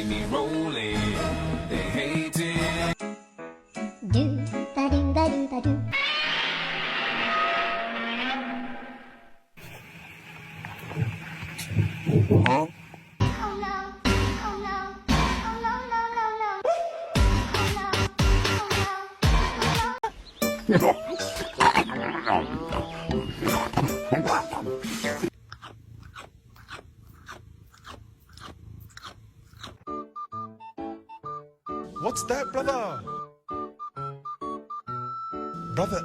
see me rolling, they hate it. Do ba do ba do ba do. Huh? Oh no! Oh no! Oh no! No! No! No! Oh no! Oh no! What's that, brother? Brother,